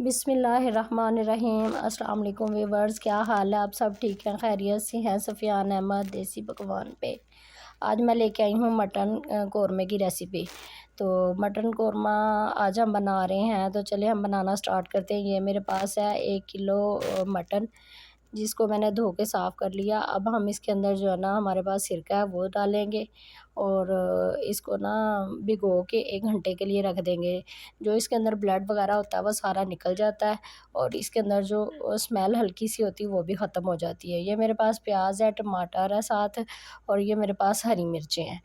बिस्मिल्लाहिर्रहमानिर्रहीम। अस्सलाम वालेकुम व्यूअर्स, क्या हाल है? आप सब ठीक हैं, खैरियत से हैं? सफ़ियान अहमद देसी पकवान पे आज मैं लेके आई हूँ मटन कौरमे की रेसिपी। तो मटन कौरमा आज हम बना रहे हैं, तो चलिए हम बनाना स्टार्ट करते हैं। ये मेरे पास है 1 किलो मटन, जिसको मैंने धो के साफ़ कर लिया। अब हम इसके अंदर जो है ना, हमारे पास सिरका है वो डालेंगे और इसको ना भिगो के 1 घंटे के लिए रख देंगे। जो इसके अंदर ब्लड वगैरह होता है वो सारा निकल जाता है और इसके अंदर जो स्मेल हल्की सी होती है वो भी ख़त्म हो जाती है। ये मेरे पास प्याज है, टमाटर है साथ, और ये मेरे पास हरी मिर्चें हैं।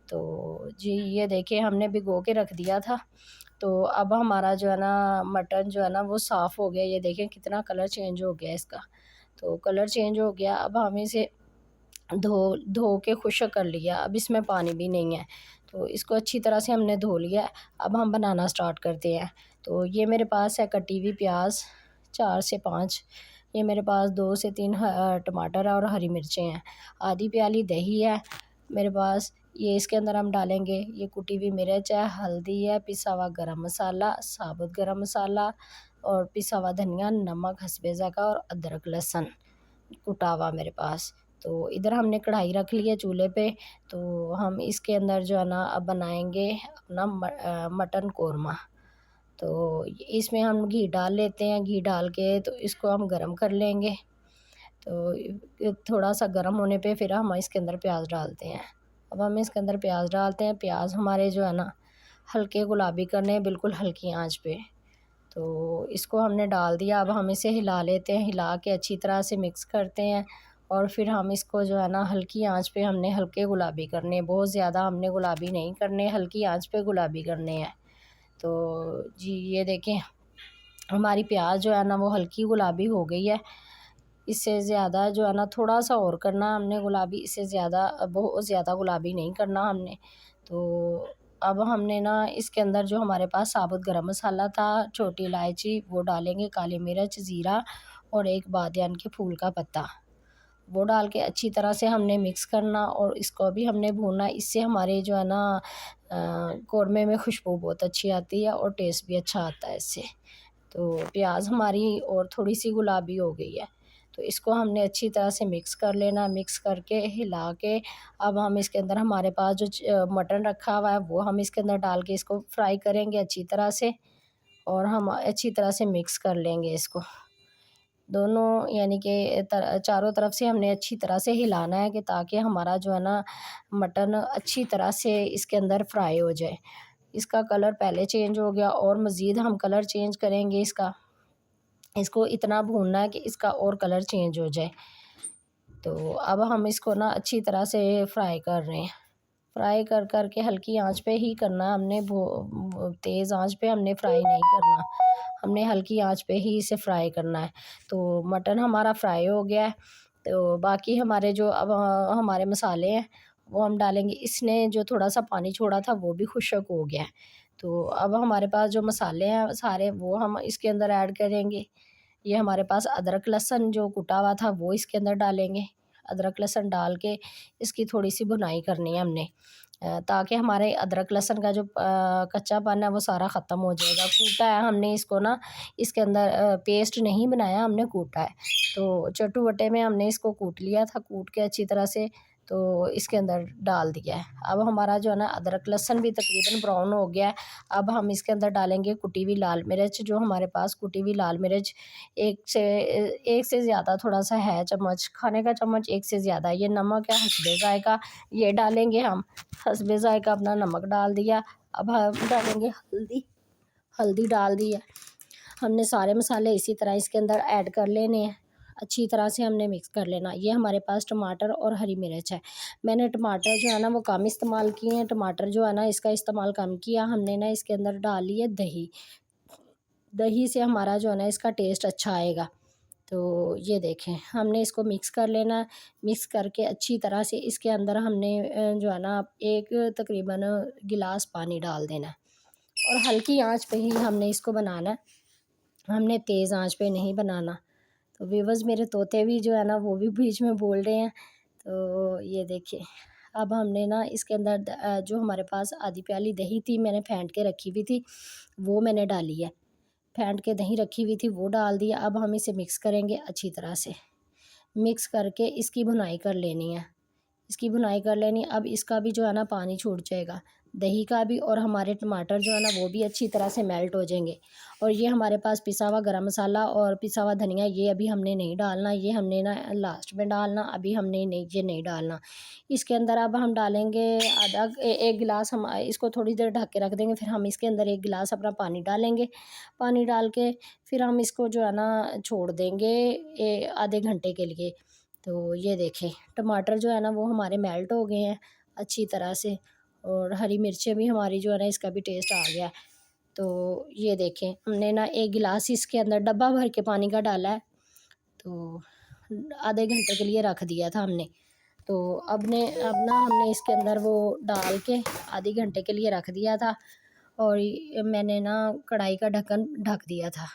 तो जी ये देखिए, हमने भिगो के रख दिया था। तो अब हमारा जो है ना मटन जो है ना वो साफ़ हो गया। ये देखें कितना कलर चेंज हो गया इसका। तो कलर चेंज हो गया। अब हम इसे धो धो के खुश्क कर लिया। अब इसमें पानी भी नहीं है, तो इसको अच्छी तरह से हमने धो लिया है। अब हम बनाना स्टार्ट करते हैं। तो ये मेरे पास है कटी हुई प्याज 4 से 5, ये मेरे पास 2 से 3 टमाटर है और हरी मिर्चें हैं। आधी प्याली दही है मेरे पास। ये इसके अंदर हम डालेंगे, ये कुटी हुई मिर्च है, हल्दी है, पिसा हुआ गरम मसाला, साबुत गरम मसाला और पिसा हुआ धनिया, नमक हस्बे ज़ायक़ा और अदरक लहसुन कुटा हुआ मेरे पास। तो इधर हमने कढ़ाई रख ली है चूल्हे पे। तो हम इसके अंदर जो है ना अब बनाएंगे अपना मटन कौरमा। तो इसमें हम घी डाल लेते हैं। घी डाल के तो इसको हम गरम कर लेंगे। तो थोड़ा सा गरम होने पे फिर हम इसके अंदर प्याज डालते हैं। अब हम इसके अंदर प्याज डालते हैं। प्याज हमारे जो है ना हल्के गुलाबी करने हैं, बिल्कुल हल्की आंच पे। तो इसको हमने डाल दिया। अब हम इसे हिला लेते हैं, हिला के अच्छी तरह से मिक्स करते हैं और फिर हम इसको जो है ना हल्की आंच पे हमने हल्के गुलाबी करने हैं। बहुत ज़्यादा हमने गुलाबी नहीं करने, हल्की आंच पे गुलाबी करने हैं। तो जी ये देखें, हमारी प्याज जो है ना वो हल्की गुलाबी हो गई है। इससे ज़्यादा जो है ना थोड़ा सा और करना हमने गुलाबी, इससे ज़्यादा बहुत ज़्यादा गुलाबी नहीं करना हमने। तो अब हमने ना इसके अंदर जो हमारे पास साबुत गरम मसाला था, छोटी इलायची वो डालेंगे, काली मिर्च, ज़ीरा और एक बादियान के फूल का पत्ता, वो डाल के अच्छी तरह से हमने मिक्स करना और इसको भी हमने भूनना। इससे हमारे जो है ना कौरमे में खुशबू बहुत अच्छी आती है और टेस्ट भी अच्छा आता है इससे। तो प्याज हमारी और थोड़ी सी गुलाबी हो गई है, तो इसको हमने अच्छी तरह से मिक्स कर लेना। मिक्स करके हिला के अब हम इसके अंदर हमारे पास जो मटन रखा हुआ है वो हम इसके अंदर डाल के इसको फ्राई करेंगे अच्छी तरह से और हम अच्छी तरह से मिक्स कर लेंगे इसको दोनों, यानी कि चारों तरफ से हमने अच्छी तरह से हिलाना है कि ताकि हमारा जो है ना मटन अच्छी तरह से इसके अंदर फ्राई हो जाए। इसका कलर पहले चेंज हो गया और मज़ीद हम कलर चेंज करेंगे इसका। इसको इतना भूनना है कि इसका और कलर चेंज हो जाए। तो अब हम इसको ना अच्छी तरह से फ्राई कर रहे हैं। फ्राई कर कर के हल्की आंच पे ही करना है हमने, तेज़ आंच पे हमने फ्राई नहीं करना, हमने हल्की आंच पे ही इसे फ्राई करना है। तो मटन हमारा फ्राई हो गया है। तो बाकी हमारे जो अब हमारे मसाले हैं वो हम डालेंगे। इसने जो थोड़ा सा पानी छोड़ा था वो भी खुश्क हो गया है। तो अब हमारे पास जो मसाले हैं सारे वो हम इसके अंदर ऐड करेंगे। ये हमारे पास अदरक लहसुन जो कुटा हुआ था वो इसके अंदर डालेंगे। अदरक लहसुन डाल के इसकी थोड़ी सी भुनाई करनी है हमने, ताकि हमारे अदरक लहसुन का जो कच्चापन है वो सारा ख़त्म हो जाएगा। कूटा है हमने इसको ना, इसके अंदर पेस्ट नहीं बनाया, हमने कूटा है। तो चटुवटे में हमने इसको कूट लिया था, कूट के अच्छी तरह से तो इसके अंदर डाल दिया है। अब हमारा जो है ना अदरक लहसुन भी तकरीबन ब्राउन हो गया है। अब हम इसके अंदर डालेंगे कुटी हुई लाल मिर्च। जो हमारे पास कुटी हुई लाल मिर्च एक से ज़्यादा थोड़ा सा है चम्मच, खाने का चम्मच एक से ज़्यादा। ये नमक है हस्बे ज़ायक़ा, ये डालेंगे हम। हस्बे ज़ायक़ा अपना नमक डाल दिया। अब हम डालेंगे हल्दी, हल्दी डाल दी है हमने। सारे मसाले इसी तरह इसके अंदर ऐड कर लेने हैं, अच्छी तरह से हमने मिक्स कर लेना। ये हमारे पास टमाटर और हरी मिर्च है। मैंने टमाटर जो है ना वो कम इस्तेमाल किए हैं, टमाटर जो है ना इसका इस्तेमाल कम किया हमने ना। इसके अंदर डाली है दही, दही से हमारा जो है ना इसका टेस्ट अच्छा आएगा। तो ये देखें, हमने इसको मिक्स कर लेना। मिक्स करके अच्छी तरह से इसके अंदर हमने जो है ना एक तकरीबन गिलास पानी डाल देना और हल्की आंच पे ही हमने इसको बनाना है, हमने तेज़ आंच पे नहीं बनाना। तो व्यूअर्स, मेरे तोते भी जो है ना वो भी बीच में बोल रहे हैं। तो ये देखिए, अब हमने ना इसके अंदर जो हमारे पास आधी प्याली दही थी मैंने फेंट के रखी हुई थी वो मैंने डाली है। फेंट के दही रखी हुई थी वो डाल दिया। अब हम इसे मिक्स करेंगे अच्छी तरह से, मिक्स करके इसकी भुनाई कर लेनी है, इसकी भुनाई कर लेनी। अब इसका भी जो है ना पानी छूट जाएगा, दही का भी, और हमारे टमाटर जो है ना वो भी अच्छी तरह से मेल्ट हो जाएंगे। और ये हमारे पास पिसा हुआ गरम मसाला और पिसा हुआ धनिया, ये अभी हमने नहीं डालना, ये हमने ना लास्ट में डालना, अभी हमने नहीं, ये नहीं डालना इसके अंदर। अब हम डालेंगे एक गिलास, हम इसको थोड़ी देर ढक के रख देंगे, फिर हम इसके अंदर एक गिलास अपना पानी डालेंगे। पानी डाल के फिर हम इसको जो है ना छोड़ देंगे आधे घंटे के लिए। तो ये देखें टमाटर जो है ना वो हमारे मेल्ट हो गए हैं अच्छी तरह से, और हरी मिर्चें भी हमारी जो है ना इसका भी टेस्ट आ गया है। तो ये देखें हमने ना एक गिलास इसके अंदर डब्बा भर के पानी का डाला है, तो आधे घंटे के लिए रख दिया था हमने। तो अब ना हमने इसके अंदर वो डाल के आधे घंटे के लिए रख दिया था, और मैंने ना कढ़ाई का ढक्कन ढक दिया था।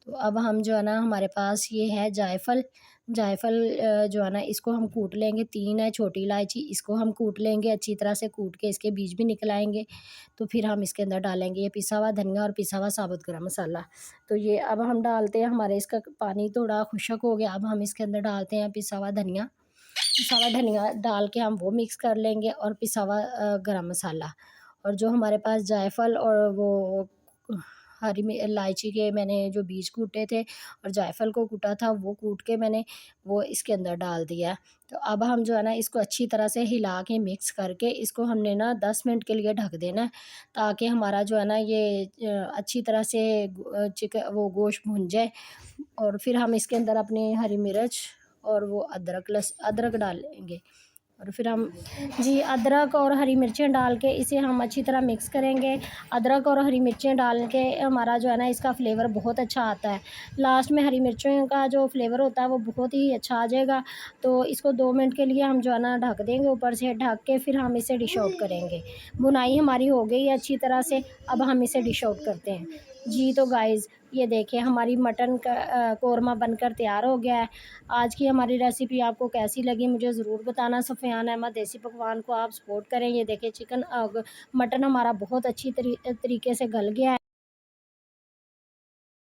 तो अब हम जो है ना हमारे पास ये है जायफ़ल, जायफ़ल जो है ना इसको हम कूट लेंगे, 3 है छोटी इलायची, इसको हम कूट लेंगे अच्छी तरह से, कूट के इसके बीज भी निकल आएंगे। तो फिर हम इसके अंदर डालेंगे ये पिसा हुआ धनिया और पिसा हुआ साबुत गरम मसाला। तो ये अब हम डालते हैं, हमारे इसका पानी थोड़ा खुशक हो गया, अब हम इसके अंदर डालते हैं पिसा हुआ धनिया। पिसा हुआ धनिया डाल के हम वो मिक्स कर लेंगे, और पिसा हुआ गरम मसाला, और जो हमारे पास जायफ़ल और वो हरी इलायची के मैंने जो बीज कूटे थे और जायफ़ल को कूटा था वो कूट के मैंने वो इसके अंदर डाल दिया है। तो अब हम जो है ना इसको अच्छी तरह से हिला के मिक्स करके इसको हमने ना 10 मिनट के लिए ढक देना है, ताकि हमारा जो है ना ये अच्छी तरह से वो गोश्त भुन जाए। और फिर हम इसके अंदर अपनी हरी मिर्च और वो अदरक डालेंगे, और फिर हम जी अदरक और हरी मिर्चें डाल के इसे हम अच्छी तरह मिक्स करेंगे। अदरक और हरी मिर्चें डाल के हमारा जो है ना इसका फ्लेवर बहुत अच्छा आता है। लास्ट में हरी मिर्चों का जो फ्लेवर होता है वो बहुत ही अच्छा आ जाएगा। तो इसको 2 मिनट के लिए हम जो है ना ढक देंगे, ऊपर से ढक के फिर हम इसे डिश आउट करेंगे। भुनाई हमारी हो गई है अच्छी तरह से, अब हम इसे डिश आउट करते हैं। जी तो गाइज़ ये देखिए हमारी मटन का कोरमा बनकर तैयार हो गया है। आज की हमारी रेसिपी आपको कैसी लगी मुझे ज़रूर बताना। सफ़ियान अहमद देसी पकवान को आप सपोर्ट करें। ये देखिए मटन हमारा बहुत अच्छी तरीके से गल गया है।